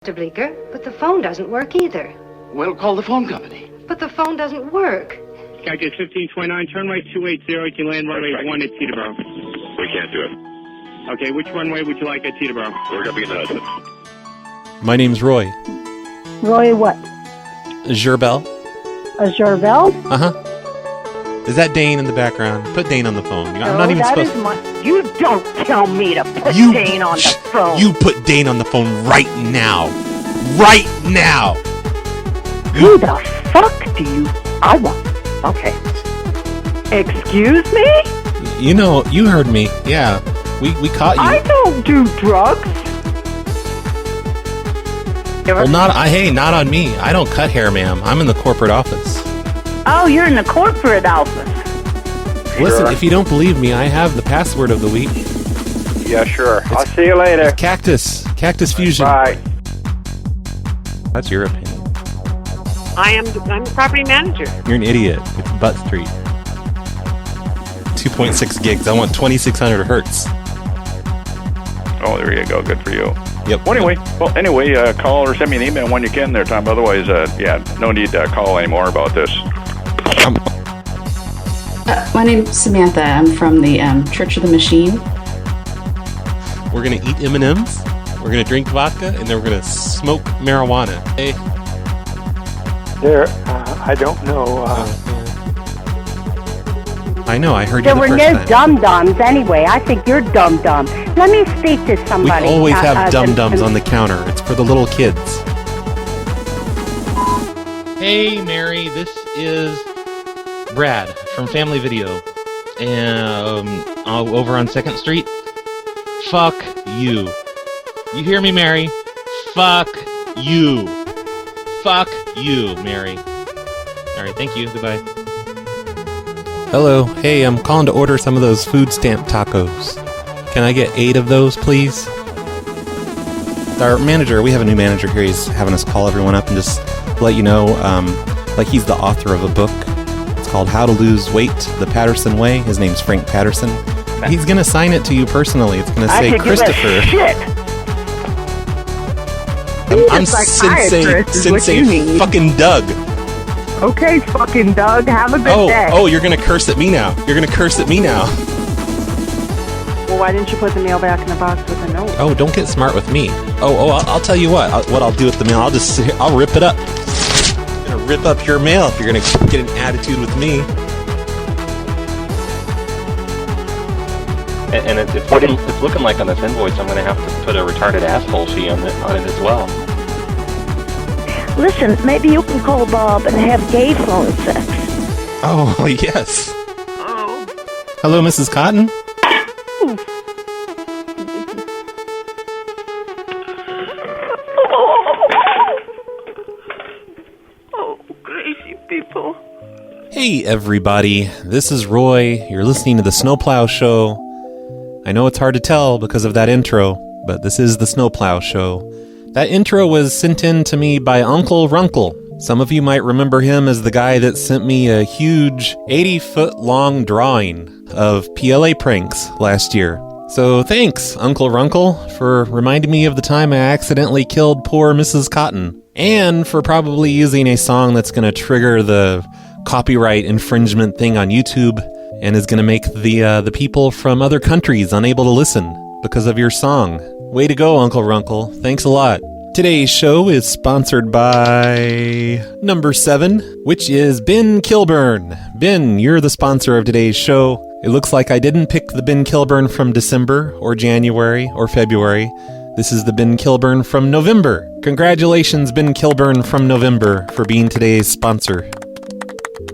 Mr. Bleeker, but the phone doesn't work either. Well, call the phone company. But the phone doesn't work. Cactus 1529, turn right 280, you land runway 1 at Teterboro. We can't do it. Okay, which runway would you like at Teterboro? We're going to be in Hudson. My name's Roy. Roy what? Gerbel. A Gerbel? Uh-huh. Is that Dane in the background? Put Dane on the phone. I'm not even supposed to... You don't tell me to put Dane on the phone. You put Dane on the phone right now. Right now. Who the fuck do you... I want... Okay. Excuse me? You know, you heard me. Yeah. We caught you. I don't do drugs. Well, not on me. I don't cut hair, ma'am. I'm in the corporate office. Oh, you're in the corporate office. Listen, if you don't believe me, I have the password of the week. Yeah, sure. I'll see you later. Cactus Fusion. Bye. That's your opinion. I'm the property manager. You're an idiot. It's Butt Street. 2.6 gigs. I want 2600 hertz. Oh, there you go. Good for you. Yep. Well, anyway, call or send me an email when you can there, Tom. Otherwise, no need to call anymore about this. My name's Samantha. I'm from the Church of the Machine. We're going to eat M&Ms, we're going to drink vodka, and then we're going to smoke marijuana. Hey. There, I don't know. I know, I heard there you the first first time. There were no dum-dums anyway. I think you're dum-dum. Let me speak to somebody. We always have dum-dums on the counter. It's for the little kids. Hey, Mary, this is Brad from Family Video. Over on 2nd Street. Fuck you. You hear me, Mary? Fuck you. Fuck you, Mary. Alright, thank you. Goodbye. Hello. Hey, I'm calling to order some of those food stamp tacos. Can I get 8 of those, please? Our manager, we have a new manager here. He's having us call everyone up and just let you know, like he's the author of a book. It's called How to Lose Weight the Patterson Way. His name's Frank Patterson. He's going to sign it to you personally. It's going to say Christopher. I'm Sensei fucking Doug. Okay, fucking Doug. Have a good day. Oh, you're going to curse at me now. You're going to curse at me now. Well, why didn't you put the mail back in the box with a note? Oh, don't get smart with me. I'll tell you what I'll do with the mail. I'll rip it up. I'm going to rip up your mail if you're going to get an attitude with me. And it's looking like on this invoice I'm going to have to put a retarded asshole fee on it as well. Listen, maybe you can call Bob and have gay phone sex. Oh, yes. Oh. Hello, Mrs. Cotton? Oh, crazy people. Hey, everybody. This is Roy. You're listening to the Snowplow Show. I know it's hard to tell because of that intro, but this is the Snowplow Show. That intro was sent in to me by Uncle Runkle. Some of you might remember him as the guy that sent me a huge 80-foot-long drawing of PLA pranks last year. So thanks, Uncle Runkle, for reminding me of the time I accidentally killed poor Mrs. Cotton, and for probably using a song that's going to trigger the copyright infringement thing on YouTube and is going to make the people from other countries unable to listen because of your song. Way to go, Uncle Runkle. Thanks a lot. Today's show is sponsored by number 7, which is Ben Kilburn. Ben, you're the sponsor of today's show. It looks like I didn't pick the Ben Kilburn from December or January or February. This is the Ben Kilburn from November. Congratulations, Ben Kilburn from November, for being today's sponsor.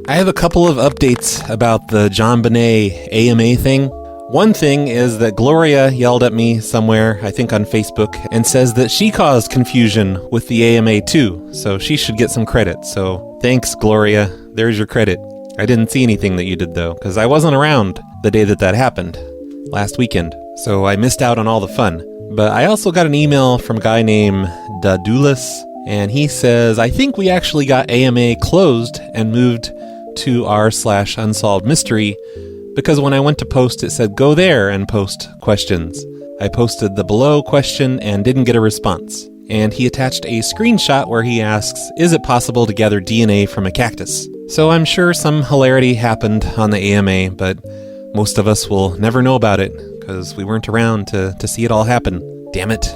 I have a couple of updates about the John Bonet AMA thing. One thing is that Gloria yelled at me somewhere, I think on Facebook, and says that she caused confusion with the AMA too, so she should get some credit. So thanks, Gloria. There's your credit. I didn't see anything that you did, though, because I wasn't around the day that happened, last weekend, so I missed out on all the fun. But I also got an email from a guy named Dadulis, and he says, I think we actually got AMA closed and moved to r/unsolved mystery, because when I went to post, it said, go there and post questions. I posted the below question and didn't get a response. and he attached a screenshot where he asks, is it possible to gather DNA from a cactus? So I'm sure some hilarity happened on the AMA, but most of us will never know about it because we weren't around to see it all happen. Damn it.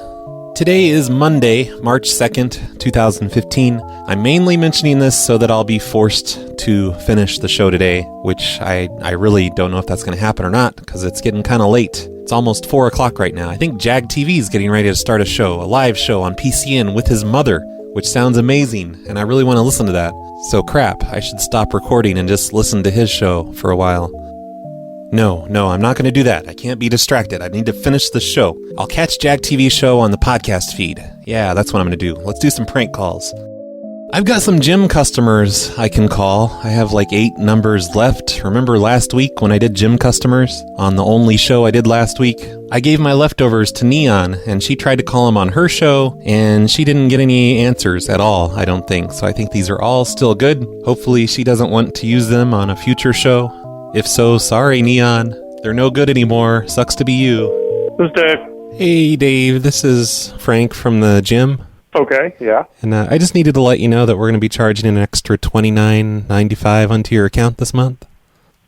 Today is Monday, March 2nd, 2015. I'm mainly mentioning this so that I'll be forced to finish the show today, which I really don't know if that's going to happen or not, because it's getting kind of late. It's almost 4 o'clock right now. I think Jag TV is getting ready to start a live show on PCN with his mother, which sounds amazing, and I really want to listen to that. So crap, I should stop recording and just listen to his show for a while. No, I'm not going to do that. I can't be distracted. I need to finish the show. I'll catch Jag TV show on the podcast feed. Yeah, that's what I'm going to do. Let's do some prank calls. I've got some gym customers I can call. I have like 8 numbers left. Remember last week when I did gym customers on the only show I did last week? I gave my leftovers to Neon, and she tried to call him on her show, and she didn't get any answers at all, I don't think. So I think these are all still good. Hopefully she doesn't want to use them on a future show. If so, sorry, Neon. They're no good anymore. Sucks to be you. This is Dave. Hey, Dave. This is Frank from the gym. Okay, yeah. And I just needed to let you know that we're going to be charging an extra $29.95 onto your account this month.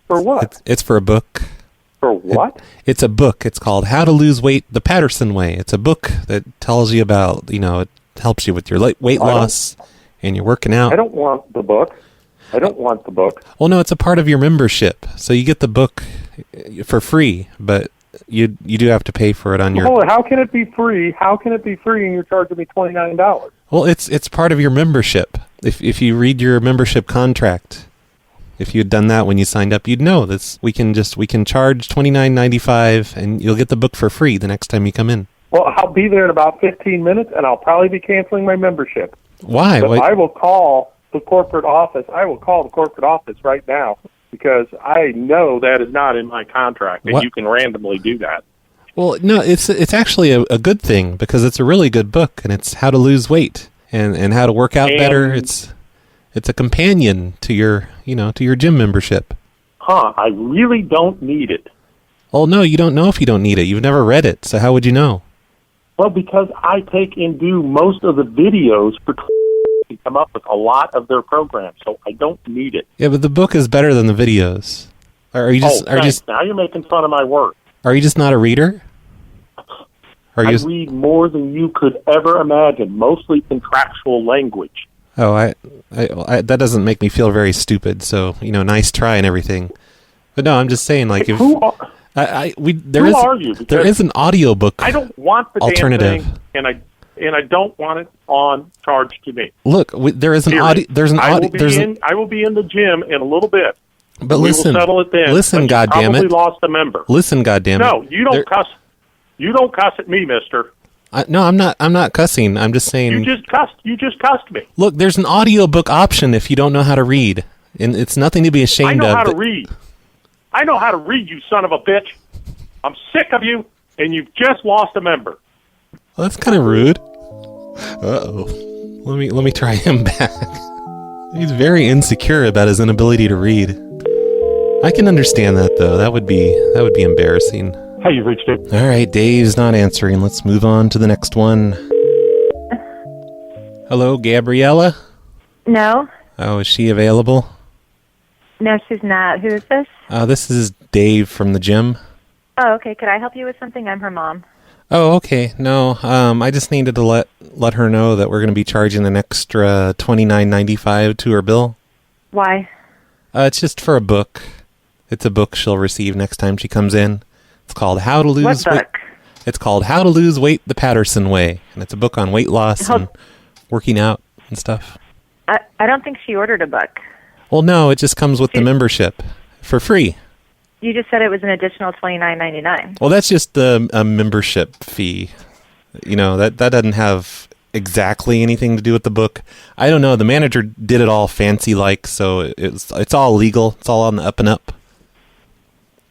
For what? It's for a book. For what? It's a book. It's called How to Lose Weight the Patterson Way. It's a book that tells you about, it helps you with your weight loss and you're working out. I don't want the book. Well, no, it's a part of your membership. So you get the book for free, but you do have to pay for it on your... Hold on, how can it be free? How can it be free and you're charging me $29? Well, it's part of your membership. If you read your membership contract, if you had done that when you signed up, you'd know this. We can charge $29.95 and you'll get the book for free the next time you come in. Well, I'll be there in about 15 minutes and I'll probably be canceling my membership. Why? But I will call the corporate office. I will call the corporate office right now because I know that is not in my contract and you can randomly do that. Well, no, it's actually a good thing because it's a really good book and it's how to lose weight and how to work out better. It's a companion to your gym membership. I really don't need it. Oh, no, you don't know if you don't need it. You've never read it, so how would you know? Well, because I take and do most of the videos for to come up with a lot of their programs, so I don't need it. Yeah, but the book is better than the videos. Now you're making fun of my work. Are you just not a reader? I read more than you could ever imagine, mostly contractual language. Oh, I that doesn't make me feel very stupid. So nice try and everything. But no, I'm just saying, like, if there is an audiobook. I don't want the alternative damn thing, and I don't want it on charge to me. Look, there is an audio. I will be in the gym in a little bit. But listen, we will settle it then. Listen, goddammit. Probably lost a member. Listen, goddammit. No, you don't cuss. You don't cuss at me, mister. No, I'm not cussing. I'm just saying. You just cussed me. Look, there's an audiobook option if you don't know how to read, and it's nothing to be ashamed of. I know how to read. I know how to read, you son of a bitch. I'm sick of you, and you've just lost a member. Well, that's kind of rude. Uh-oh. Let me try him back. He's very insecure about his inability to read. I can understand that, though. That would be embarrassing. Hey, you reached it. All right, Dave's not answering. Let's move on to the next one. Hello, Gabriella? No. Oh, is she available? No, she's not. Who is this? This is Dave from the gym. Oh, okay. Could I help you with something? I'm her mom. Oh, okay. No, I just needed to let her know that we're going to be charging an extra $29.95 to her bill. Why? It's just for a book. It's a book she'll receive next time she comes in. It's called How to Lose Weight. It's called How to Lose Weight the Patterson Way, and it's a book on weight loss and working out and stuff. I don't think she ordered a book. Well, no, it just comes with the membership for free. You just said it was an additional $29.99. Well, that's just the membership fee. That doesn't have exactly anything to do with the book. I don't know. The manager did it all fancy-like, so it's all legal. It's all on the up and up.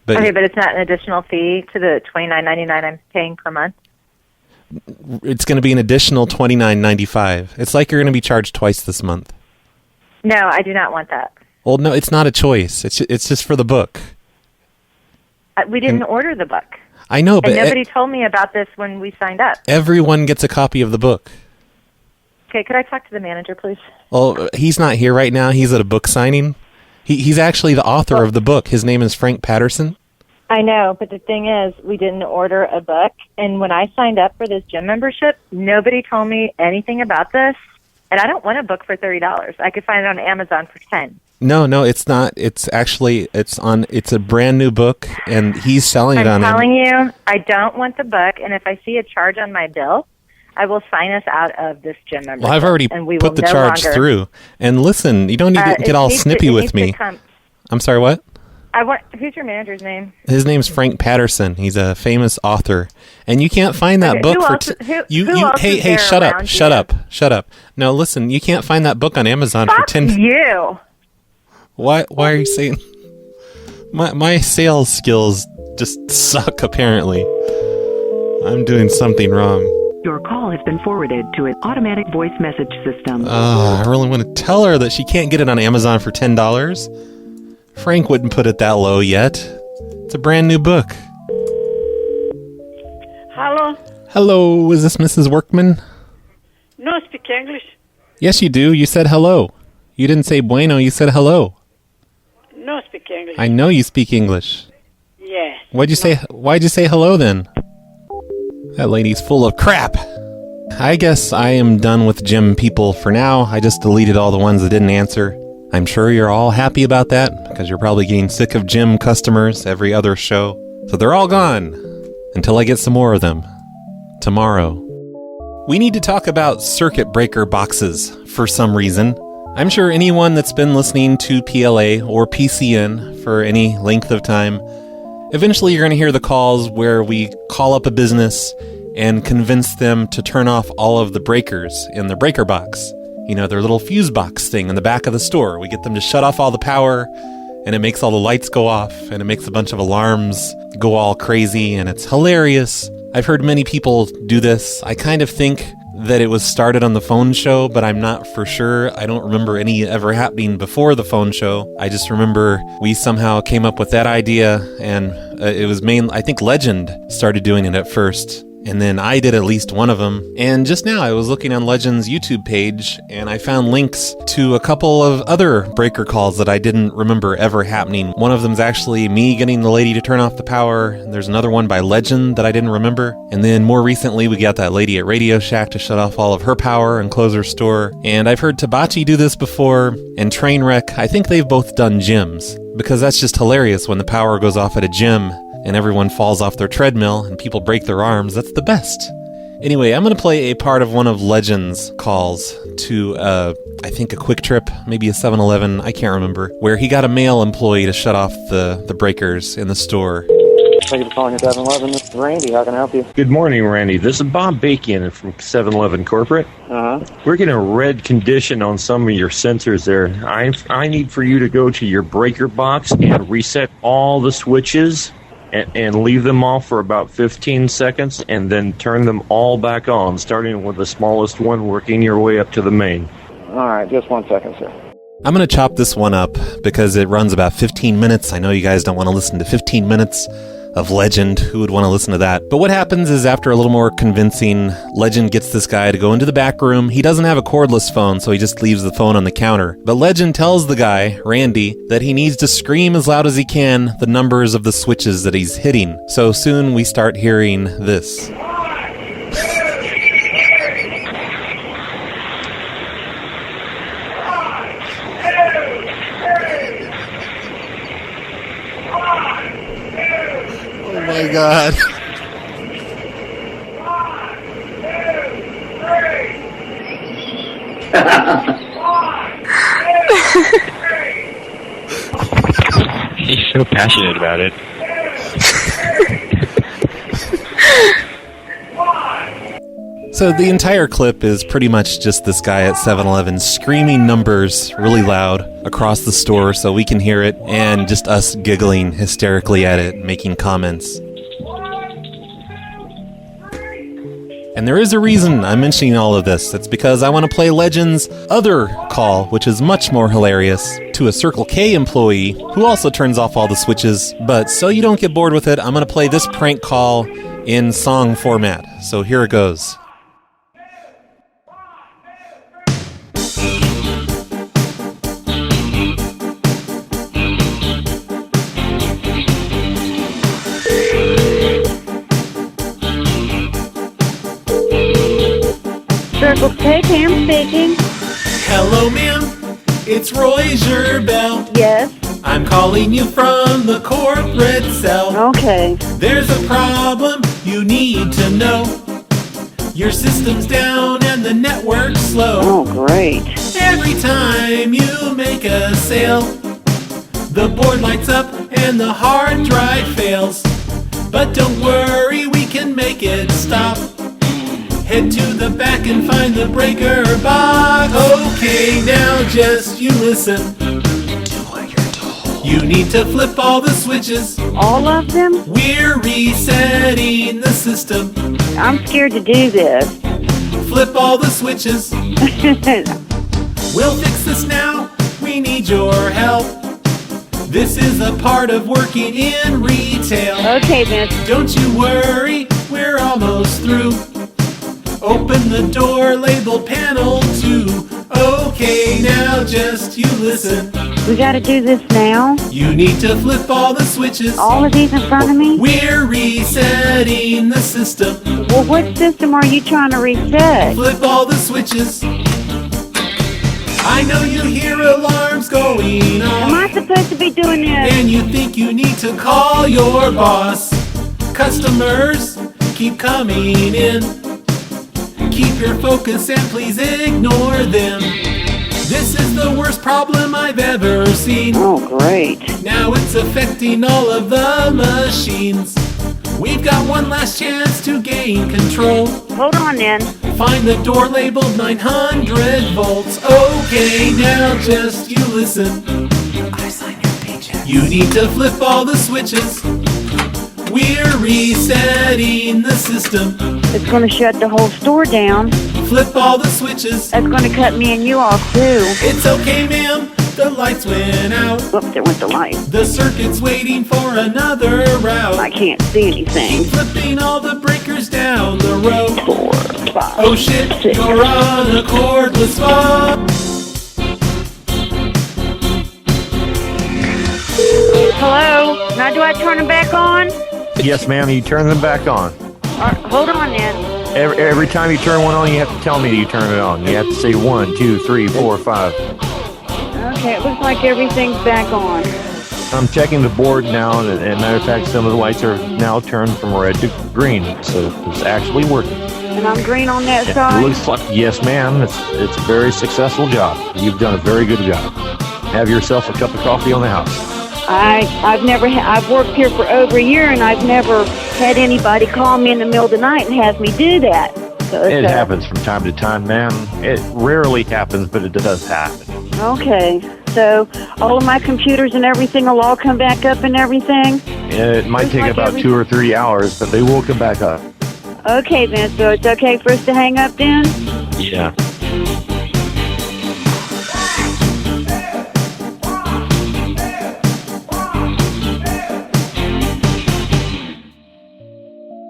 But it's not an additional fee to the $29.99 I'm paying per month? It's going to be an additional $29.95. It's like you're going to be charged twice this month. No, I do not want that. Well, no, it's not a choice. It's just for the book. We didn't order the book. I know, but... And nobody told me about this when we signed up. Everyone gets a copy of the book. Okay, could I talk to the manager, please? Well, he's not here right now. He's at a book signing. He's actually the author of the book. His name is Frank Patterson. I know, but the thing is, we didn't order a book, and when I signed up for this gym membership, nobody told me anything about this, and I don't want a book for $30. I could find it on Amazon for $10. No, it's not. It's actually, it's a brand new book, and he's selling it on I'm telling you, I don't want the book, and if I see a charge on my bill, I will sign us out of this gym membership. Well, I've already put the charge through. And listen, you don't need to get all snippy with me. I'm sorry, what? Who's your manager's name? His name's Frank Patterson. He's a famous author, and you can't find that book Hey, shut up. No, listen, you can't find that book on Amazon for 10. You. Why are you saying? My sales skills just suck. Apparently, I'm doing something wrong. Your call has been forwarded to an automatic voice message system. I really want to tell her that she can't get it on Amazon for $10. Frank wouldn't put it that low yet. It's a brand new book. Hello? Hello, is this Mrs. Workman? No, speak English. Yes, you do. You said hello. You didn't say bueno, you said hello. No, speak English. I know you speak English. Yes. Why'd you say hello then? That lady's full of crap. I guess I am done with gym people for now. I just deleted all the ones that didn't answer. I'm sure you're all happy about that because you're probably getting sick of gym customers every other show. So they're all gone until I get some more of them tomorrow. We need to talk about circuit breaker boxes for some reason. I'm sure anyone that's been listening to PLA or PCN for any length of time, eventually you're going to hear the calls where we call up a business and convince them to turn off all of the breakers in the breaker box. You know, their little fuse box thing in the back of the store. We get them to shut off all the power, and it makes all the lights go off, and it makes a bunch of alarms go all crazy, and it's hilarious. I've heard many people do this. I kind of think that it was started on the phone show, but I'm not for sure. I don't remember any ever happening before the phone show. I just remember we somehow came up with that idea, and it was I think Legend started doing it at first. And then I did at least one of them. And just now I was looking on Legend's YouTube page and I found links to a couple of other breaker calls that I didn't remember ever happening. One of them's actually me getting the lady to turn off the power. And there's another one by Legend that I didn't remember. And then more recently we got that lady at Radio Shack to shut off all of her power and close her store. And I've heard Tabachi do this before, and Trainwreck. I think they've both done gyms, because that's just hilarious when the power goes off at a gym and everyone falls off their treadmill and people break their arms. That's the best. Anyway, I'm going to play a part of one of Legend's calls to, I think a Quick Trip, maybe a 7-Eleven, I can't remember, where he got a male employee to shut off the breakers in the store. Thank you for calling 7-Eleven. This is Randy. How can I help you? Good morning, Randy. This is Bob Bacon from 7-Eleven Corporate. We're getting a red condition on some of your sensors there. I need for you to go to your breaker box and reset all the switches and leave them off for about 15 seconds and then turn them all back on, starting with the smallest one, working your way up to the main. All right, just 1 second, sir. I'm going to chop this one up because it runs about 15 minutes. I know you guys don't want to listen to 15 minutes of Legend. Who would want to listen to that? But what happens is, after a little more convincing, Legend gets this guy to go into the back room. He doesn't have a cordless phone, so he just leaves the phone on the counter. But Legend tells the guy, Randy, that he needs to scream as loud as he can the numbers of the switches that he's hitting. So soon we start hearing this. Oh my God. He's so passionate about it. So the entire clip is pretty much just this guy at 7-Eleven screaming numbers really loud across the store so we can hear it, and just us giggling hysterically at it, making comments. And there is a reason I'm mentioning all of this. It's because I want to play Legend's other call, which is much more hilarious, to a Circle K employee who also turns off all the switches. But so you don't get bored with it, I'm going to play this prank call in song format. So here it goes. Okay, Pam speaking. Hello, ma'am. It's Roy Gerbel. Yes. I'm calling you from the corporate cell. Okay. There's a problem you need to know. Your system's down and the network's slow. Oh, great. Every time you make a sale, the board lights up and the hard drive fails. But don't worry, we can make it stop. Head to the back and find the breaker box. Okay, now just you listen. Do what you're told. You need to flip all the switches. All of them? We're resetting the system. I'm scared to do this. Flip all the switches. We'll fix this now. We need your help. This is a part of working in retail. Okay, Vince. Don't you worry, we're almost through. Open the door labeled panel 2. Okay, now just you listen. We gotta do this now? You need to flip all the switches. All of these in front of me? We're resetting the system. Well, what system are you trying to reset? Flip all the switches. I know you hear alarms going off. Am I supposed to be doing this? And you think you need to call your boss. Customers keep coming in. Keep your focus and please ignore them. This is the worst problem I've ever seen. Oh, great. Now it's affecting all of the machines. We've got one last chance to gain control. Hold on then. Find the door labeled 900 volts. Okay, now just you listen. I sign your paycheck. You need to flip all the switches. We're resetting the system. It's going to shut the whole store down. Flip all the switches. That's going to cut me and you off too. It's okay, ma'am. The lights went out. Oops, there went the light. The circuit's waiting for another route. I can't see anything. Keep flipping all the breakers down the road. 4, 5, Oh shit, 6. you're on a cordless phone. Hello? Now do I turn them back on? Yes, ma'am, you turn them back on. Hold on then. Every time you turn one on, you have to tell me that you turn it on. You have to say 1, 2, 3, 4, 5. Okay, it looks like everything's back on. I'm checking the board now, and matter of fact, some of the lights are now turned from red to green, so it's actually working. And I'm green on that It side? looks like, yes, ma'am, it's a very successful job. You've done a very good job. Have yourself a cup of coffee on the house. I've worked here for over a year, and I've never had anybody call me in the middle of the night and have me do that. So It happens from time to time, ma'am. It rarely happens, but it does happen. Okay, so all of my computers and everything will all come back up and everything? It might take about 2 or 3 hours, but they will come back up. Okay, then, so it's okay for us to hang up then? Yeah.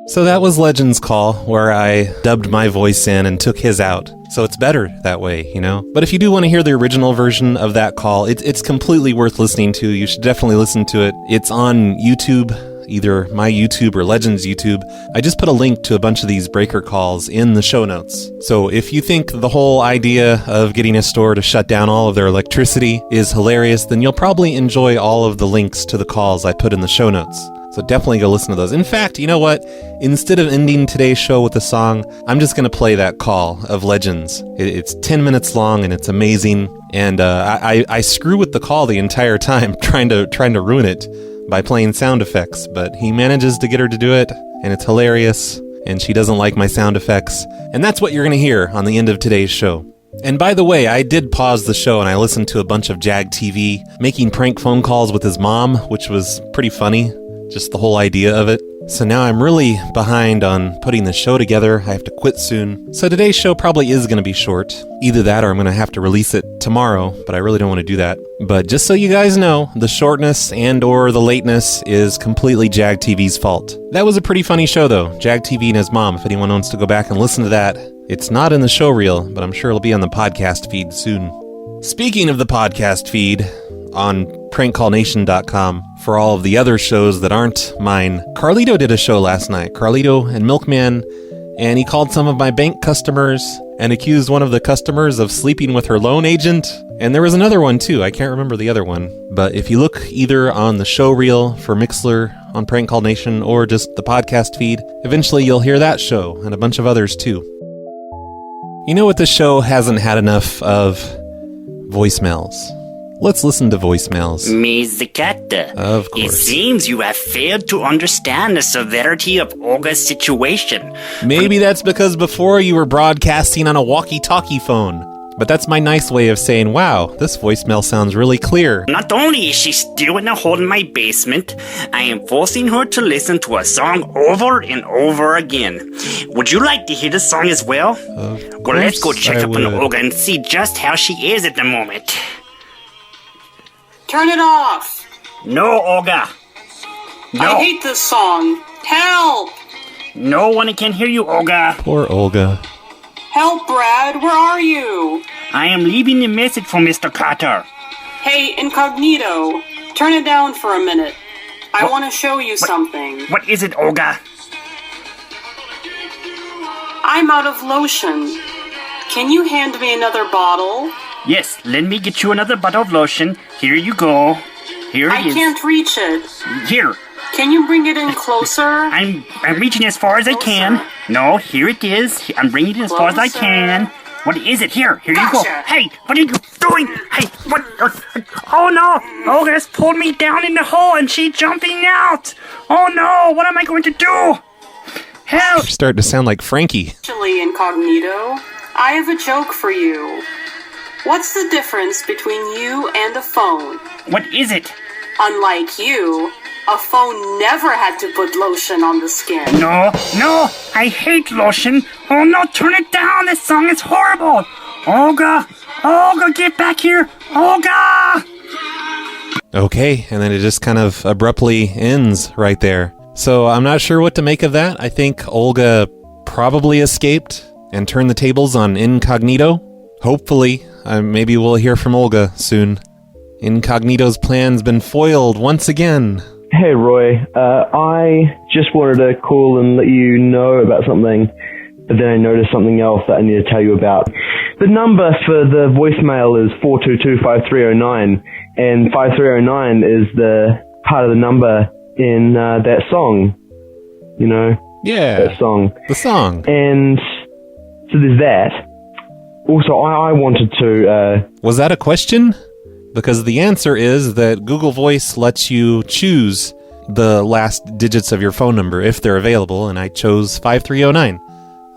So that was Legend's call, where I dubbed my voice in and took his out. So it's better that way, you know? But if you do want to hear the original version of that call, it's completely worth listening to. You should definitely listen to it. It's on YouTube, either my YouTube or Legend's YouTube. I just put a link to a bunch of these breaker calls in the show notes. So if you think the whole idea of getting a store to shut down all of their electricity is hilarious, then you'll probably enjoy all of the links to the calls I put in the show notes. So definitely go listen to those. In fact, you know what? Instead of ending today's show with a song, I'm just going to play that call of Legends. It's 10 minutes long and it's amazing. And I screw with the call the entire time, trying to ruin it by playing sound effects. But he manages to get her to do it, and it's hilarious. And she doesn't like my sound effects. And that's what you're going to hear on the end of today's show. And by the way, I did pause the show and I listened to a bunch of Jag TV making prank phone calls with his mom, which was pretty funny. Just the whole idea of it. So now I'm really behind on putting the show together. I have to quit soon. So today's show probably is going to be short. Either that or I'm going to have to release it tomorrow, but I really don't want to do that. But just so you guys know, the shortness and or the lateness is completely Jag TV's fault. That was a pretty funny show though. Jag TV and his mom, if anyone wants to go back and listen to that. It's not in the show reel, but I'm sure it'll be on the podcast feed soon. Speaking of the podcast feed, on prankcallnation.com for all of the other shows that aren't mine. Carlito did a show last night. Carlito and Milkman And he called some of my bank customers and accused one of the customers of sleeping with her loan agent. And there was another one too. I can't remember the other one. But if you look either on the show reel for Mixler on Prank Call Nation or just the podcast feed, eventually you'll hear that show and a bunch of others too. You know what, this show hasn't had enough of voicemails. Let's listen to voicemails. Miss the Cat. Of course. It seems you have failed to understand the severity of Olga's situation. Maybe that's because before you were broadcasting on a walkie-talkie phone. But that's my nice way of saying, wow, this voicemail sounds really clear. Not only is she still in a hole in my basement, I am forcing her to listen to a song over and over again. Would you like to hear the song as well? Well, let's go check up on Olga and see just how she is at the moment. Turn it off. No, Olga. No. I hate this song. Help! No one can hear you, Olga. Poor Olga. Help, Brad. Where are you? I am leaving a message for Mr. Carter. Hey, Incognito. Turn it down for a minute. I want to show you something. What is it, Olga? I'm out of lotion. Can you hand me another bottle? Yes, let me get you another bottle of lotion. Here you go. Here it is. I can't reach it. Here. Can you bring it in closer? I'm reaching as far as I can. No, here it is. I'm bringing it as far as I can. What is it? Here you go. Hey, what are you doing? Hey, what? Oh no! Olga has pulled me down in the hole and she's jumping out. Oh no! What am I going to do? Help! You're starting to sound like Frankie. Actually, Incognito, I have a joke for you. What's the difference between you and a phone? What is it? Unlike you, a phone never had to put lotion on the skin. No, I hate lotion. Oh no, turn it down. This song is horrible. Olga, get back here. Olga! Okay, and then it just kind of abruptly ends right there. So I'm not sure what to make of that. I think Olga probably escaped and turned the tables on Incognito. Hopefully, maybe we'll hear from Olga soon. Incognito's plan's been foiled once again. Hey, Roy. I just wanted to call and let you know about something, but then I noticed something else that I need to tell you about. The number for the voicemail is 422-5309, and 5309 is the part of the number in that song. You know? Yeah. That song. The song. And so there's that. Also, I wanted to... Was that a question? Because the answer is that Google Voice lets you choose the last digits of your phone number if they're available, and I chose 5309.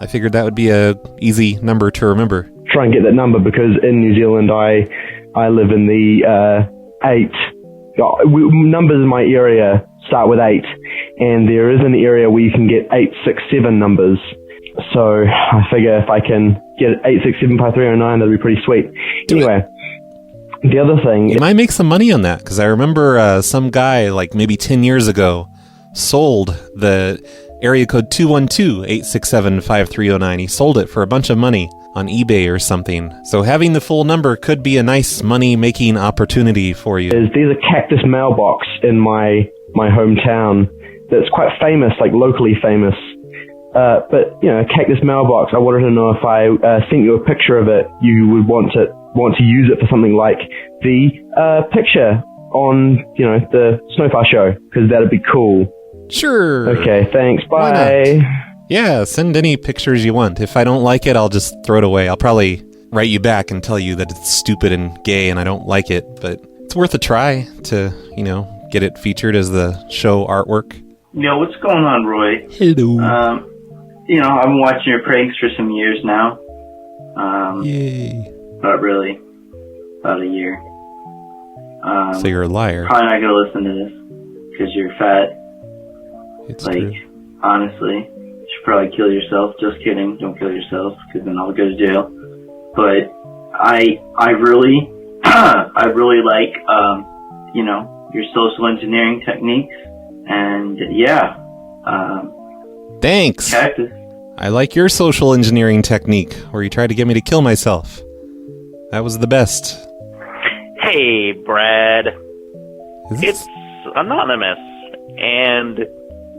I figured that would be a easy number to remember. Try and get that number because in New Zealand I live in the 8. Numbers in my area start with 8, and there is an area where you can get 867 numbers. So I figure if I can get 8675309, that'd be pretty sweet. Anyway, the other thing... You might make some money on that, because I remember some guy, like maybe 10 years ago, sold the area code 212-867-5309. He sold it for a bunch of money on eBay or something. So having the full number could be a nice money-making opportunity for you. There's a cactus mailbox in my hometown that's quite famous, like locally famous. But, you know, Cactus Mailbox, I wanted to know if I sent you a picture of it, you would want to use it for something like the picture on, you know, the Snowfall show, because that'd be cool. Sure. Okay, thanks. Bye. Yeah, send any pictures you want. If I don't like it, I'll just throw it away. I'll probably write you back and tell you that it's stupid and gay and I don't like it, but it's worth a try to, you know, get it featured as the show artwork. Yo, what's going on, Roy? Hello. You know, I've been watching your pranks for some years now. Yay. Not really. About a year. So you're a liar. Probably not gonna listen to this, because you're fat. It's true. Honestly, you should probably kill yourself. Just kidding. Don't kill yourself, because then I'll go to jail. But I really, I really like, you know, your social engineering techniques. And yeah, thanks. Cactus. I like your social engineering technique where you tried to get me to kill myself. That was the best. Hey, Brad. It's Anonymous, and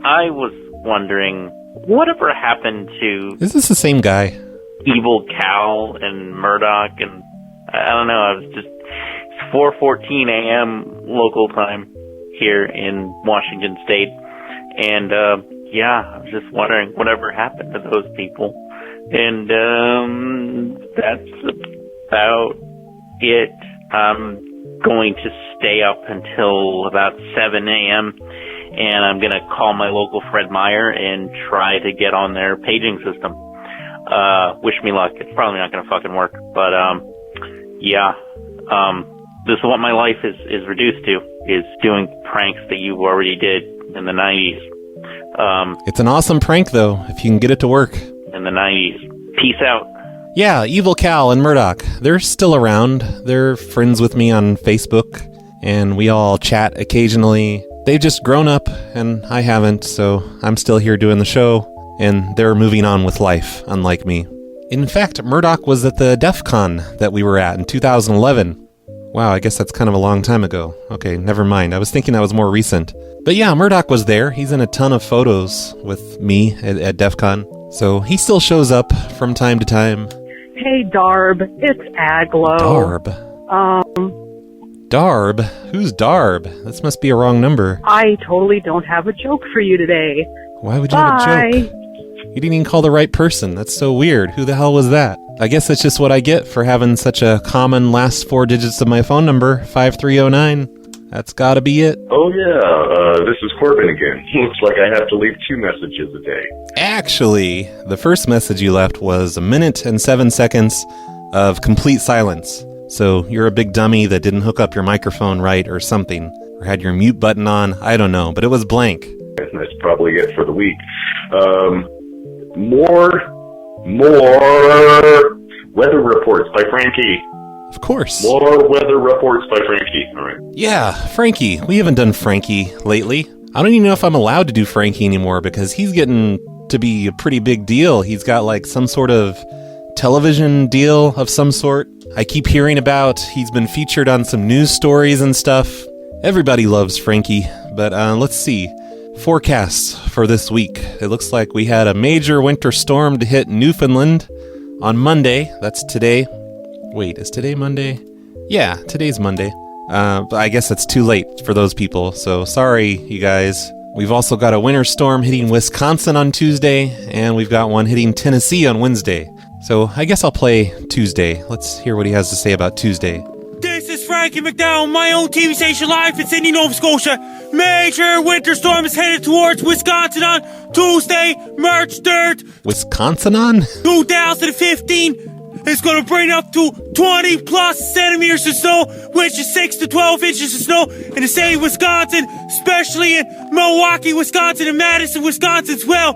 I was wondering whatever happened to Is this the same guy? Evil Cal and Murdoch? And I don't know. I was just 4:14 a.m. local time here in Washington State, and I was just wondering whatever happened to those people. And that's about it. I'm going to stay up until about 7 a.m. and I'm going to call my local Fred Meyer and try to get on their paging system. Wish me luck. It's probably not going to fucking work, but this is what my life is reduced to, is doing pranks that you already did in the 90s. It's an awesome prank, though, if you can get it to work. In the 90s. Peace out. Yeah, Evil Cal and Murdoch, they're still around. They're friends with me on Facebook, and we all chat occasionally. They've just grown up, and I haven't, so I'm still here doing the show, and they're moving on with life, unlike me. In fact, Murdoch was at the DEF CON that we were at in 2011. Wow, I guess that's kind of a long time ago. Okay, never mind. I was thinking that was more recent. But yeah, Murdoch was there. He's in a ton of photos with me at DEF CON. So he still shows up from time to time. Hey, Darb. It's Aglo. Darb? Darb? Who's Darb? This must be a wrong number. I totally don't have a joke for you today. Why would you have a joke? You didn't even call the right person. That's so weird. Who the hell was that? I guess that's just what I get for having such a common last 4 digits of my phone number, 5309. That's gotta be it. Oh yeah, this is Corbin again. Looks like I have to leave 2 messages a day. Actually, the first message you left was 1 minute and 7 seconds of complete silence. So you're a big dummy that didn't hook up your microphone right or something, or had your mute button on, I don't know, but it was blank. That's probably it for the week. More weather reports by Frankie. Of course. More weather reports by Frankie. All right. Yeah, Frankie. We haven't done Frankie lately. I don't even know if I'm allowed to do Frankie anymore because he's getting to be a pretty big deal. He's got like some sort of television deal of some sort. I keep hearing about he's been featured on some news stories and stuff. Everybody loves Frankie, but let's see. Forecasts for this week. It looks like we had a major winter storm to hit Newfoundland on Monday. That's today. Wait, is today Monday? Yeah, today's Monday. But I guess it's too late for those people, so sorry, you guys. We've also got a winter storm hitting Wisconsin on Tuesday, and we've got one hitting Tennessee on Wednesday. So I guess I'll play Tuesday. Let's hear what he has to say about Tuesday. This is Frankie McDowell, my own TV station live in Sydney, Nova Scotia. Major winter storm is headed towards Wisconsin on Tuesday, March 3rd. Wisconsin on? 2015. It's going to bring up to 20 plus centimeters of snow, which is 6 to 12 inches of snow in the state of Wisconsin, especially in Milwaukee, Wisconsin, and Madison, Wisconsin as well.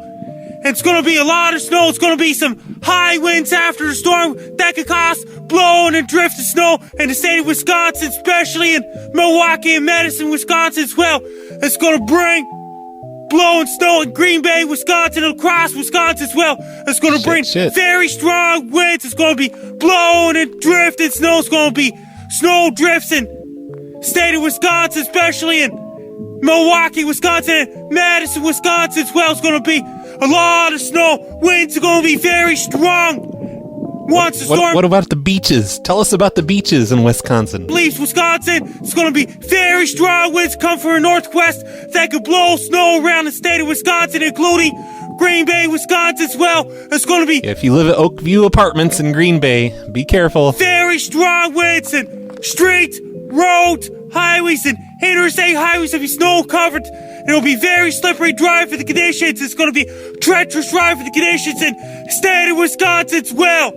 And it's going to be a lot of snow. It's going to be some high winds after the storm that could cause blowing and drifting snow in the state of Wisconsin, especially in Milwaukee and Madison, Wisconsin as well. It's going to bring blowing snow in Green Bay, Wisconsin, and across Wisconsin as well. It's going to bring very strong winds. It's going to be blowing and drifting snow. It's going to be snow drifts in the state of Wisconsin, especially in Milwaukee, Wisconsin, and Madison, Wisconsin as well. It's going to be a lot of snow. Winds are going to be very strong. Once the storm... What about the beaches? Tell us about the beaches in Wisconsin. Leaves Wisconsin, it's going to be very strong winds come from the northwest that could blow snow around the state of Wisconsin, including Green Bay, Wisconsin as well. It's going to be... If you live at Oakview Apartments in Green Bay, be careful. Very strong winds and streets, roads, highways, and interstate highways will be snow covered. It'll be very slippery dry for the conditions. It's going to be treacherous dry for the conditions in the state of Wisconsin as well.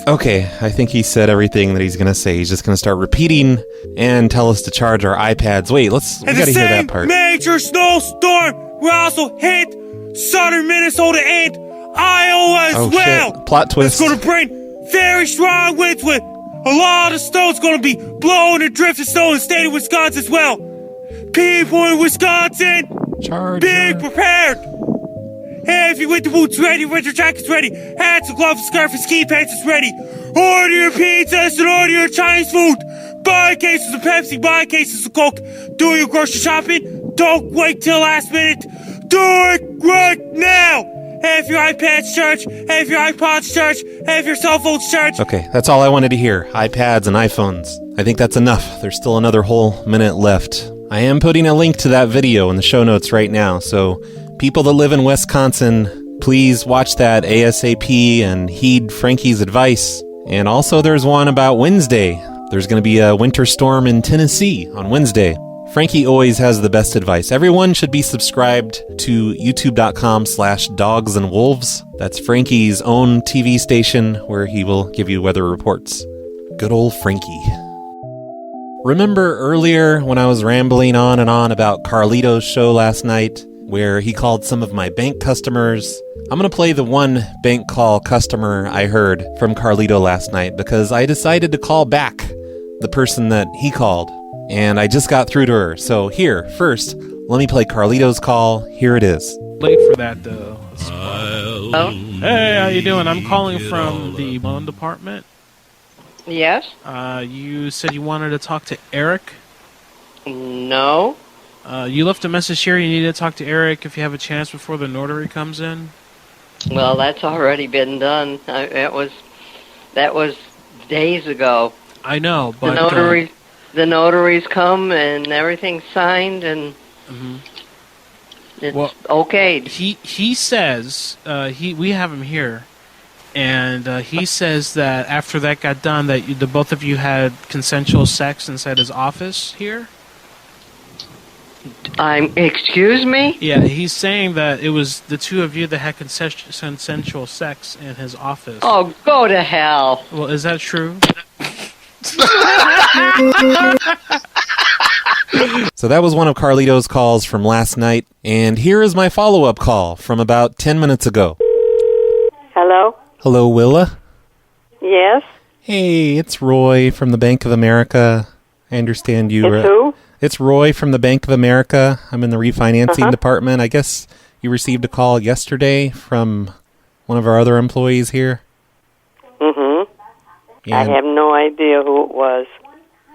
Okay, I think he said everything that he's going to say. He's just going to start repeating and tell us to charge our iPads. Wait, we got to hear that part. Major snowstorm will also hit southern Minnesota and Iowa as well. Shit. Plot twist. It's going to bring very strong winds with a lot of snow. It's going to be blowing and drifting snow in the state of Wisconsin as well. People in Wisconsin, be prepared. Hey, if your winter boots ready, winter jackets ready, hats and gloves and scarf and ski pants is ready. Order your pizzas and order your Chinese food. Buy cases of Pepsi, buy cases of Coke. Do your grocery shopping. Don't wait till last minute. Do it right now! Have your iPads charged, have your iPods charged, have your cell phones charged. Okay, that's all I wanted to hear. iPads and iPhones. I think that's enough. There's still another whole minute left. I am putting a link to that video in the show notes right now, so people that live in Wisconsin, please watch that ASAP and heed Frankie's advice. And also there's one about Wednesday. There's going to be a winter storm in Tennessee on Wednesday. Frankie always has the best advice. Everyone should be subscribed to youtube.com/dogsandwolves. That's Frankie's own TV station where he will give you weather reports. Good old Frankie. Remember earlier when I was rambling on and on about Carlito's show last night, where he called some of my bank customers? I'm going to play the one bank call customer I heard from Carlito last night because I decided to call back the person that he called. And I just got through to her. So here, first, let me play Carlito's call. Here it is. Late for that, though. Oh? Hey, how you doing? I'm calling from the loan department. Yes? You said you wanted to talk to Eric? No. You left a message here. You need to talk to Eric if you have a chance before the notary comes in. Well, that's already been done. That was days ago. I know, but... The notaries come and everything's signed and it's okay. He says we have him here, and he says that after that got done, that the both of you had consensual sex inside his office here. Excuse me? Yeah, he's saying that it was the two of you that had consensual sex in his office. Oh, go to hell! Well, is that true? So that was one of Carlito's calls from last night, and here is my follow-up call from about 10 minutes ago. Hello? Hello, Willa? Yes? Hey, it's Roy from the Bank of America. I understand you... It's who? It's Roy from the Bank of America. I'm in the refinancing department. I guess you received a call yesterday from one of our other employees here. Mm-hmm. And I have no idea who it was.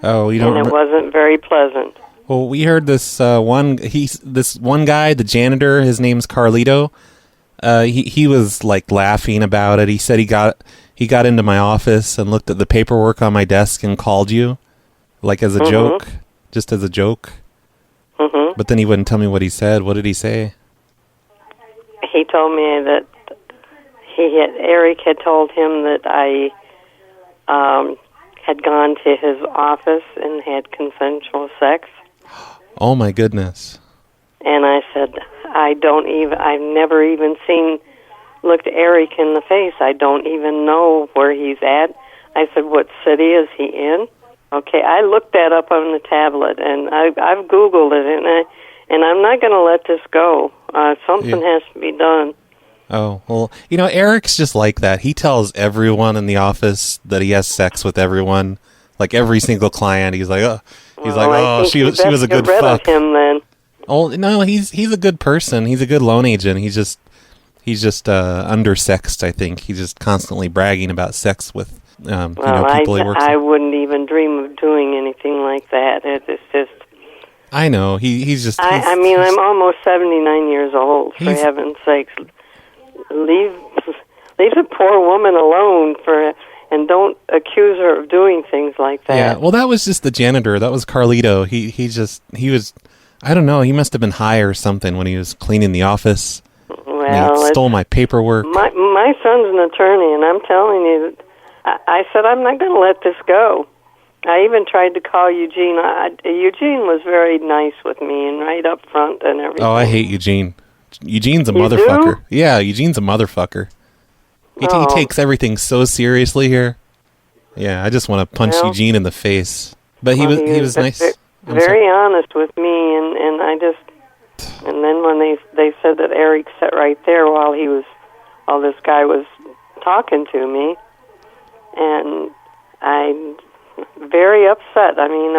Oh, you don't. And it wasn't very pleasant. Well, we heard this one guy, the janitor. His name's Carlito. He was like laughing about it. He said he got into my office and looked at the paperwork on my desk and called you, like as a joke, just as a joke. But then he wouldn't tell me what he said. What did he say? He told me that Eric had told him that I had gone to his office and had consensual sex. Oh my goodness. And I said, I've never even looked Eric in the face. I don't even know where he's at. I said, what city is he in? Okay, I looked that up on the tablet, and I've Googled it, and I'm not going to let this go. Something has to be done. Oh, well, Eric's just like that. He tells everyone in the office that he has sex with everyone, like every single client. He's like, she was a good fuck. Of him, then. Oh no, he's a good person. He's a good loan agent. He's just undersexed. I think he's just constantly bragging about sex with people he works with. I wouldn't even dream of doing anything like that. It's just. I know he's just. I'm almost 79 years old. For heaven's sakes. Leave the poor woman alone and don't accuse her of doing things like that. Yeah, well, that was just the janitor. That was Carlito. He was, I don't know, he must have been high or something when he was cleaning the office. Well, he stole my paperwork. My son's an attorney, and I'm telling you, I said I'm not going to let this go. I even tried to call Eugene. Eugene was very nice with me and right up front and everything. Oh, I hate Eugene. Eugene's a You motherfucker. do? Yeah, Eugene's a motherfucker. He takes everything so seriously here. Yeah, I just want to punch Eugene in the face. But he was nice. Very honest with me, and then when they said that Eric sat right there while this guy was talking to me, and I'm very upset. I mean,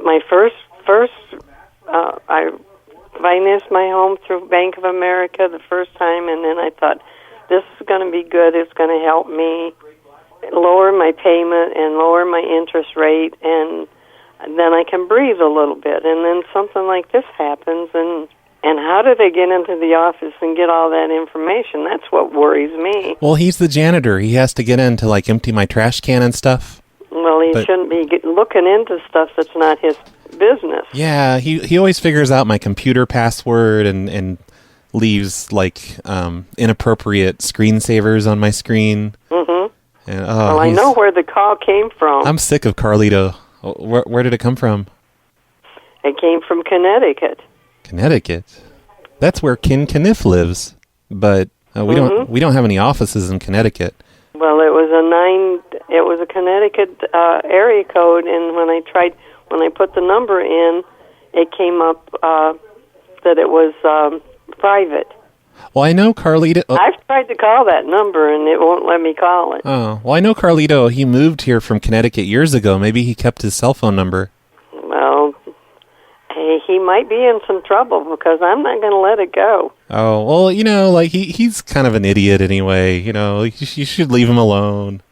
my first I financed my home through Bank of America the first time, and then I thought, this is going to be good. It's going to help me lower my payment and lower my interest rate, and then I can breathe a little bit. And then something like this happens, and And how do they get into the office and get all that information? That's what worries me. Well, he's the janitor. He has to get in to, like, empty my trash can and stuff. Well, he shouldn't be looking into stuff that's not his business. Yeah, he always figures out my computer password and leaves, like, inappropriate screensavers on my screen. Mm-hmm. And, well, I know where the call came from. I'm sick of Carlito. Where did it come from? It came from Connecticut. Connecticut? That's where Kin Kniff lives. But we don't have any offices in Connecticut. Well, it was a Connecticut area code, and when I put the number in, it came up that it was private. Well, I know Carlito. I've tried to call that number, and it won't let me call it. Oh, well, I know Carlito. He moved here from Connecticut years ago. Maybe he kept his cell phone number. Well, he might be in some trouble because I'm not going to let it go. Oh, well, you know, like, he's kind of an idiot anyway. You know, you should leave him alone.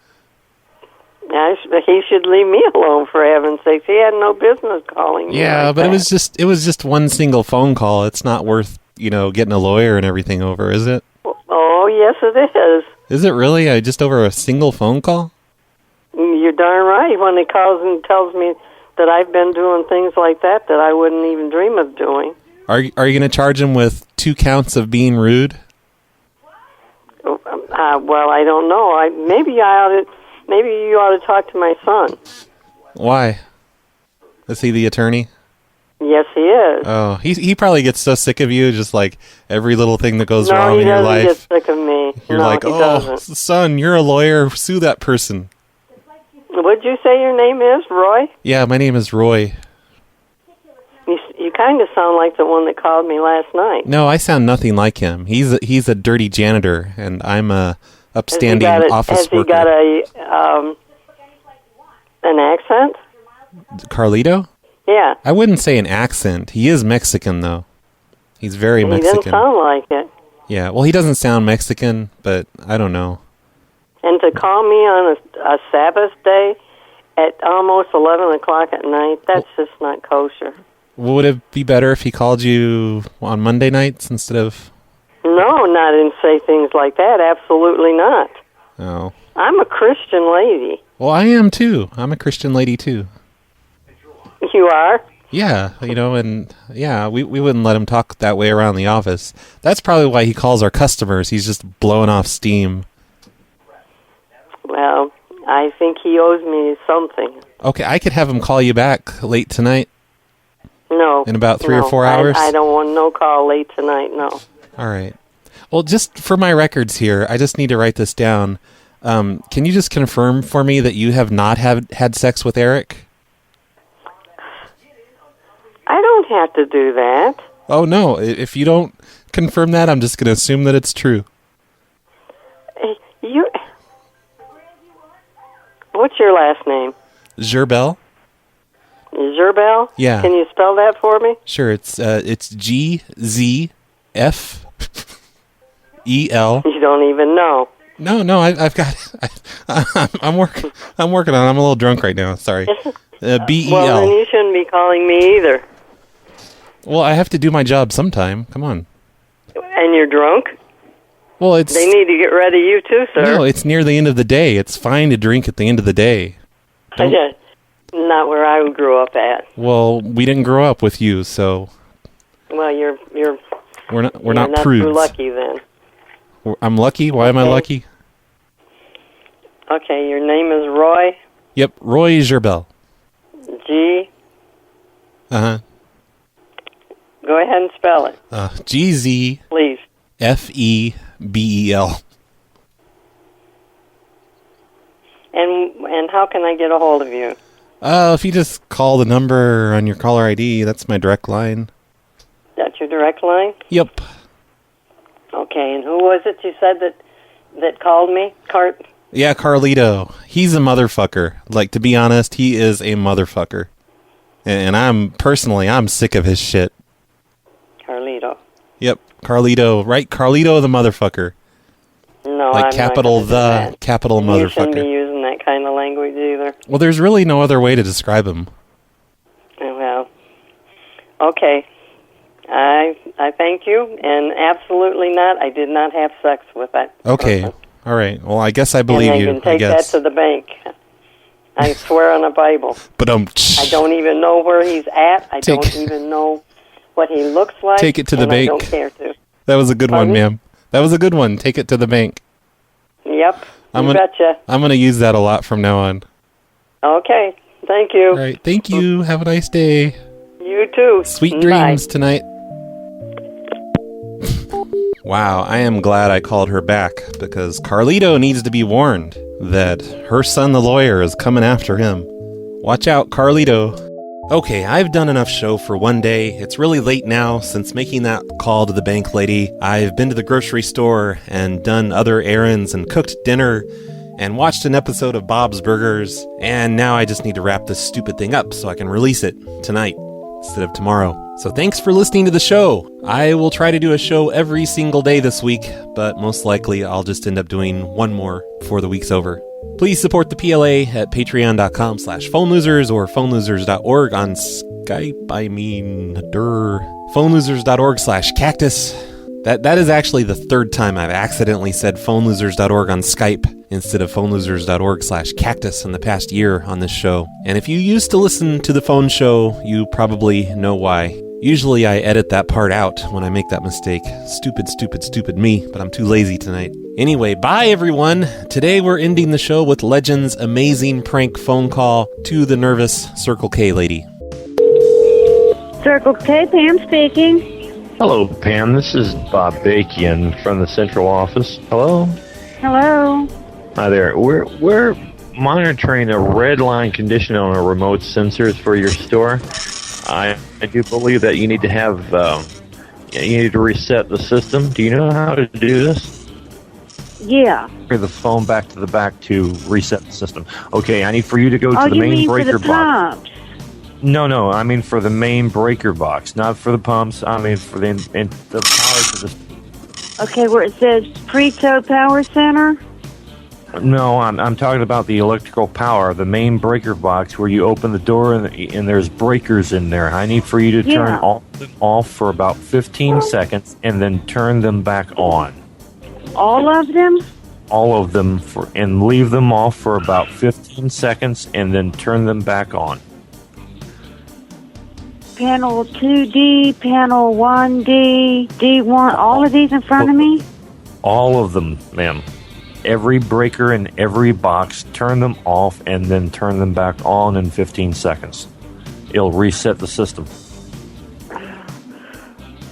He should leave me alone, for heaven's sakes. He had no business calling me. Yeah, like but that. it was just one single phone call. It's not worth, you know, getting a lawyer and everything over, is it? Oh, yes, it is. Is it really? Just over a single phone call? You're darn right. When he calls and tells me that I've been doing things like that I wouldn't even dream of doing. Are you going to charge him with 2 counts of being rude? Well, I don't know. Maybe you ought to talk to my son. Why? Is he the attorney? Yes, he is. Oh, he probably gets so sick of you, just like every little thing that goes wrong in your life. No, he doesn't get sick of me. You're no, like, he oh, doesn't. son, you're a lawyer. Sue that person. What'd you say your name is, Roy? Yeah, my name is Roy. You kind of sound like the one that called me last night. No, I sound nothing like him. He's a dirty janitor, and I'm a upstanding office worker. Has he got an accent? Carlito? Yeah. I wouldn't say an accent. He is Mexican, though. He's very Mexican. He doesn't sound like it. Yeah, well, he doesn't sound Mexican, but I don't know. And to call me on a Sabbath day at almost 11 o'clock at night, that's just not kosher. Would it be better if he called you on Monday nights instead of... No, not and say things like that. Absolutely not. Oh. I'm a Christian lady. Well, I am, too. I'm a Christian lady, too. You are? Yeah, you know, and yeah, we wouldn't let him talk that way around the office. That's probably why he calls our customers. He's just blowing off steam. Well, I think he owes me something. Okay, I could have him call you back late tonight. No. In about 3 or 4 hours? I don't want no call late tonight, no. All right. Well, just for my records here, I just need to write this down. Can you just confirm for me that you have not had sex with Eric? I don't have to do that. Oh, no. If you don't confirm that, I'm just going to assume that it's true. What's your last name? Gerbel? Gerbel? Yeah. Can you spell that for me? Sure. It's GZFEL. You don't even know. No. I've got. I'm working on it. I'm a little drunk right now. Sorry. BEL. Well, then you shouldn't be calling me either. Well, I have to do my job sometime. Come on. And you're drunk? Well, it's... They need to get rid of you too, sir. No, it's near the end of the day. It's fine to drink at the end of the day. Not where I grew up at. Well, we didn't grow up with you, so... Well, you're We're not not prudes. too lucky then. I'm lucky? Why am I lucky? Okay, your name is Roy? Yep, Roy Gerbel. G? Uh-huh. Go ahead and spell it. GZ... Please. FEBEL. And how can I get a hold of you? If you just call the number on your caller ID, that's my direct line. That's your direct line? Yep. Okay, and who was it you said that called me? Yeah, Carlito. He's a motherfucker. Like, to be honest, he is a motherfucker. And I'm sick of his shit. Carlito. Yep, Carlito. Right, Carlito the motherfucker. No, like I'm capital not gonna do that. capital You motherfucker. shouldn't be using that kind of language either. Well, there's really no other way to describe him. Well, okay. I thank you, and absolutely not. I did not have sex with that. Okay. person. All right. Well, I guess I believe and you. And can take I guess. that to the bank. I swear on the Bible. But I don't even know where he's at. I don't even know what he looks like. Take it to the and bank. I don't care to. That was a good Pardon? one, ma'am. That was a good one. Take it to the bank. Yep. I'm You gonna, betcha. I'm going to use that a lot from now on. Okay. Thank you. All right. Thank you. Have a nice day. You too. Sweet Bye. dreams tonight. Wow, I am glad I called her back, because Carlito needs to be warned that her son, the lawyer, is coming after him. Watch out, Carlito. Okay, I've done enough show for one day. It's really late now. Since making that call to the bank lady, I've been to the grocery store and done other errands and cooked dinner and watched an episode of Bob's Burgers, and now I just need to wrap this stupid thing up so I can release it tonight instead of tomorrow. So thanks for listening to the show. I will try to do a show every single day this week, but most likely I'll just end up doing one more before the week's over. Please support the PLA at patreon.com/phonelosers or phonelosers.org on Skype. phonelosers.org/cactus. That is actually the third time I've accidentally said phonelosers.org on Skype instead of phonelosers.org/cactus in the past year on this show. And if you used to listen to the phone show, you probably know why. Usually I edit that part out when I make that mistake. Stupid, stupid, stupid me, but I'm too lazy tonight. Anyway, bye everyone. Today we're ending the show with Legend's amazing prank phone call to the nervous Circle K lady. Circle K, Pam speaking. Hello, Pam. This is Bob Bakian from the central office. Hello? Hello. Hi there. We're monitoring a red line condition on our remote sensors for your store. I do believe that you need to have, you need to reset the system. Do you know how to do this? Yeah. Bring the phone back to the back to reset the system. Okay, I need for you to go to the you main mean breaker for the box. pumps? No, I mean for the main breaker box, not for the pumps. I mean for the power to the... Okay, where it says Preto Power Center? No, I'm talking about the electrical power, the main breaker box where you open the door and there's breakers in there. I need for you to turn all of them off for about 15 seconds and then turn them back on. All of them? All of them, and leave them off for about 15 seconds and then turn them back on. Panel 2D, panel 1D, D1, all of these in front of me? All of them, ma'am. Every breaker in every box, turn them off and then turn them back on in 15 seconds. It'll reset the system.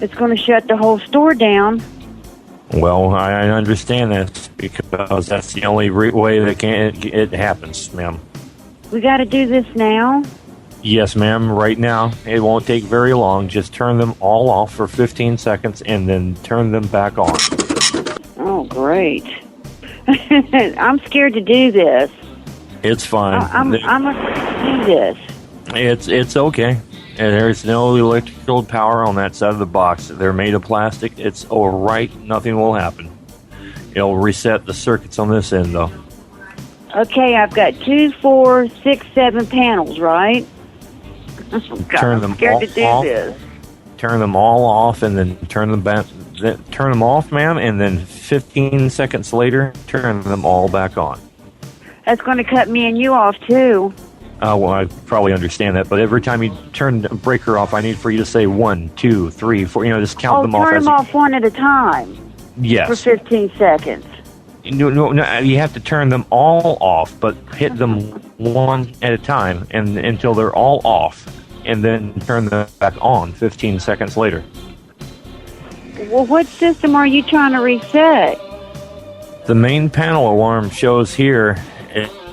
It's going to shut the whole store down. Well, I understand that because that's the only way that it happens, ma'am. We got to do this now? Yes, ma'am, right now. It won't take very long. Just turn them all off for 15 seconds and then turn them back on. Oh, great. I'm scared to do this. It's fine. I'm going to do this. It's okay. And there's no electrical power on that side of the box. They're made of plastic. It's all right. Nothing will happen. It'll reset the circuits on this end, though. Okay, I've got 2, 4, 6, 7 panels, right? Turn them I'm scared all to do off. this. Turn them all off and then turn them back. Turn them off, ma'am, and then 15 seconds later, turn them all back on. That's going to cut me and you off, too. Well, I probably understand that, but every time you turn the breaker off, I need for you to say 1, 2, 3, 4. You know, just count them off. Turn them off one at a time. Yes. For 15 seconds. No, you have to turn them all off, but hit them one at a time and until they're all off, and then turn them back on 15 seconds later. Well, what system are you trying to reset? The main panel alarm shows here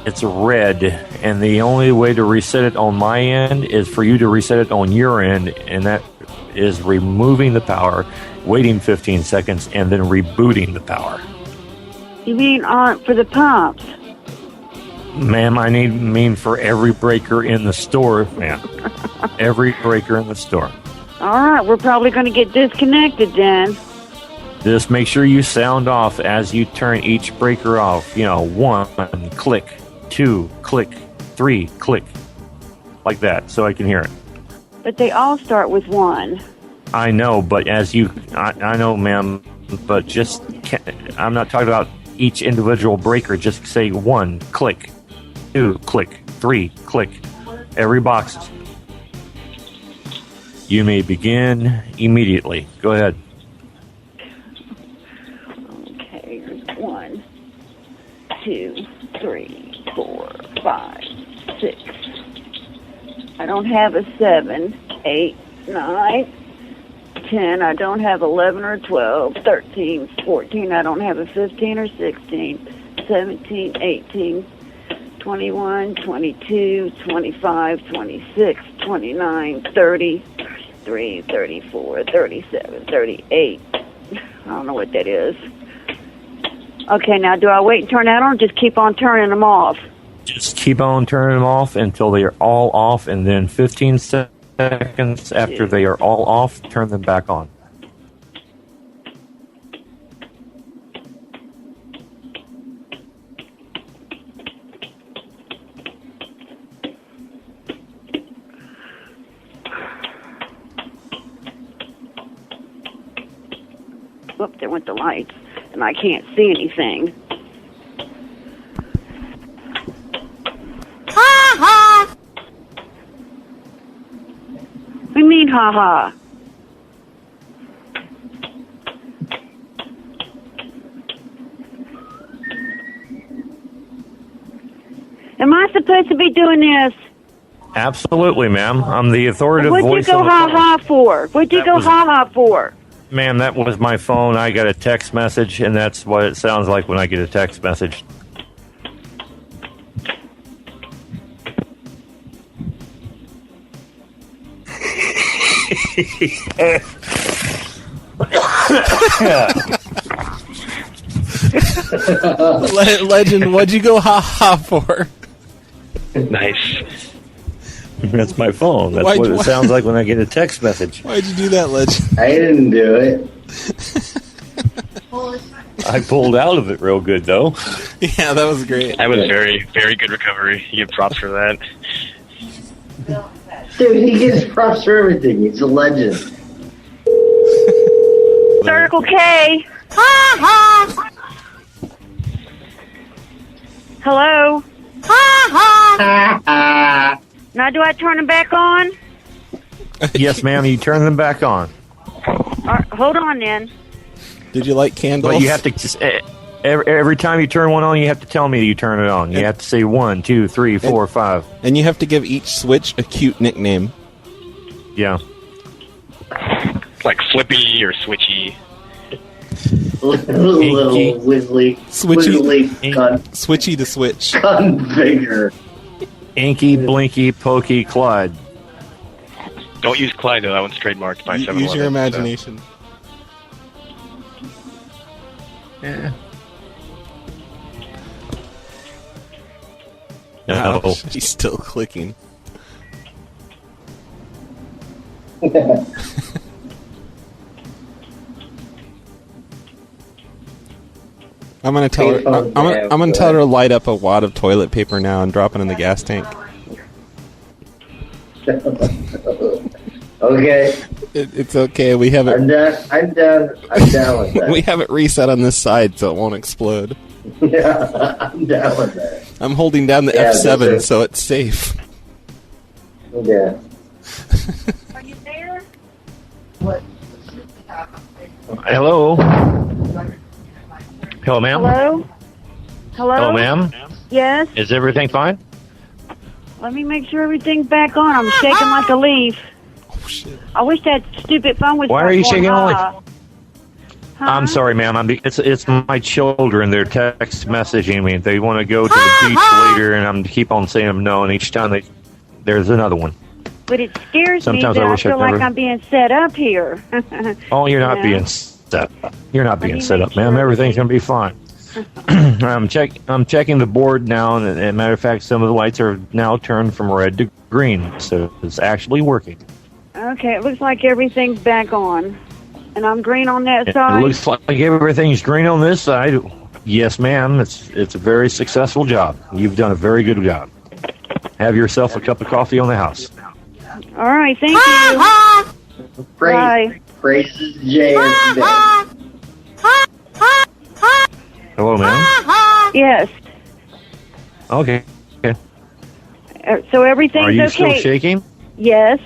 it's red, and the only way to reset it on my end is for you to reset it on your end, and that is removing the power, waiting 15 seconds, and then rebooting the power. You mean for the pumps? Ma'am, I mean for every breaker in the store, ma'am. Every breaker in the store. All right, we're probably going to get disconnected then. Just make sure you sound off as you turn each breaker off. 1, click, 2, click, 3, click. Like that, so I can hear it. But they all start with 1. I know, but I know, ma'am, but I'm not talking about each individual breaker. Just say 1, click, 2, click, 3, click. Every box. You may begin immediately. Go ahead. Okay, here's 1, 2, 3, 4, 5, 6. I don't have a 7, 8, 9, 10. I don't have 11 or 12, 13, 14. I don't have a 15 or 16, 17, 18, 21, 22, 25, 26, 29, 30, 33, 34, 37, 38. I don't know what that is. Okay, now do I wait and turn that on or just keep on turning them off? Just keep on turning them off until they are all off, and then 15 seconds after they are all off, turn them back on. Whoop, there went the lights, and I can't see anything. Ha-ha! What do you mean, ha-ha? Am I supposed to be doing this? Absolutely, ma'am. I'm the authoritative What'd voice you go of the ha-ha for? What'd you go ha-ha for? Ma'am, that was my phone. I got a text message, and that's what it sounds like when I get a text message. Legend, what'd you go ha-ha for? Nice. That's my phone. That's what it sounds like when I get a text message. Why'd you do that, Legend? I didn't do it. I pulled out of it real good, though. Yeah, that was great. That was very, very good recovery. You get props for that. Dude, he gets props for everything. He's a legend. Circle K. Ha-ha! Hello? Ha-ha! Now, do I turn them back on? Yes, ma'am. You turn them back on. Hold on, then. Did you light candles? But you have to just every time you turn one on, you have to tell me you turn it on. You have to say 1, 2, 3, 4, 5. And you have to give each switch a cute nickname. Yeah. Like Flippy or Switchy. Little Wizzly. Switchy the switch. Gun bigger. Inky, Blinky, Pokey, Clyde. Don't use Clyde, though. That one's trademarked by 7-Eleven. Use your imagination. Yeah. Wow, No. she's still clicking. I'm gonna tell her. I'm gonna tell her to light up a wad of toilet paper now and drop it in the gas tank. Okay. It's okay. We have it. I'm down with that. We have it reset on this side so it won't explode. Yeah, I'm down with that. I'm holding down the F7 so it's safe. Yeah. Are you there? What? Hello. Hello, ma'am. Hello? Hello? Hello, ma'am. Yes? Is everything fine? Let me make sure everything's back on. I'm shaking like a leaf. Oh, shit. I wish that stupid phone was Why are you going, shaking like? Huh? I'm sorry, ma'am. It's my children. They're text messaging me. They want to go to the beach later, and I'm keep on saying them no. And each time there's another one. But it scares Sometimes me that I I wish I'd feel like never- I'm being set up here. Oh, you're not Yeah. being set up. You're not being me set make up, ma'am. sure Everything's gonna be fine. I'm checking the board now, and as a matter of fact, some of the lights are now turned from red to green, so it's actually working. Okay, it looks like everything's back on. And I'm green on that It side. looks like everything's green on this side. Yes, ma'am. It's a very successful job. You've done a very good job. Have yourself a cup of coffee on the house. All right, thank you. Bye. Braces J every day. Hello, ma'am. Yes. Okay. So everything's Are you okay? still shaking? Yes.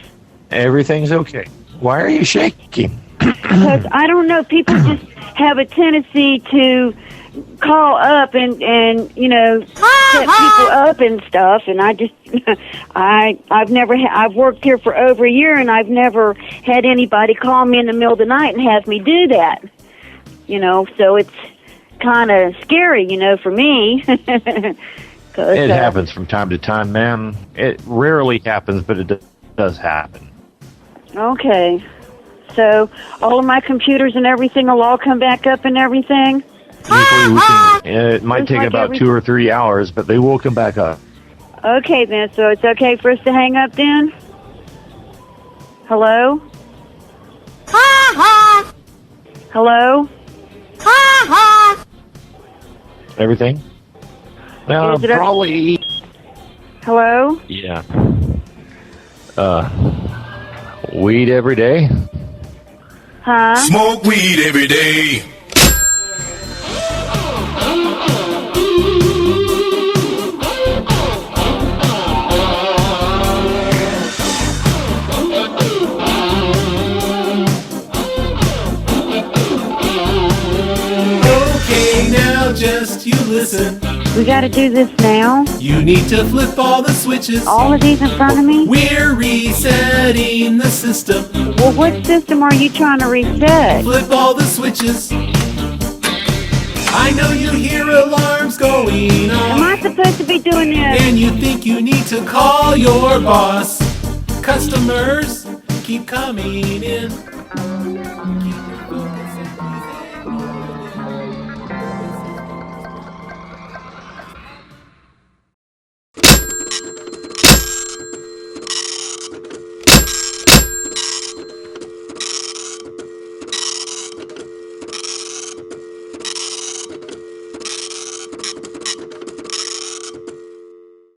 Everything's okay. Why are you shaking? Because I don't know, people just have a tendency to call up and you know, set people up and stuff, and I just I've worked here for over a year, and I've never had anybody call me in the middle of the night and have me do that. You know, so it's kind of scary, you know, for me. It happens from time to time, ma'am. It rarely happens, but it does happen. Okay. So all of my computers and everything will all come back up and everything? Usually it might take about 2 or 3 hours, but they will come back up. Okay, then. So it's okay for us to hang up then? Hello? Hello? Everything? Is it probably... Hello? Yeah. Weed every day? Huh? Smoke weed every day. Okay, now just you listen. We gotta do this now? You need to flip all the switches. All of these in front of me? We're resetting the system. Well, what system are you trying to reset? Flip all the switches. I know you hear alarms going on. Am I supposed to be doing this? And you think you need to call your boss. Customers keep coming in.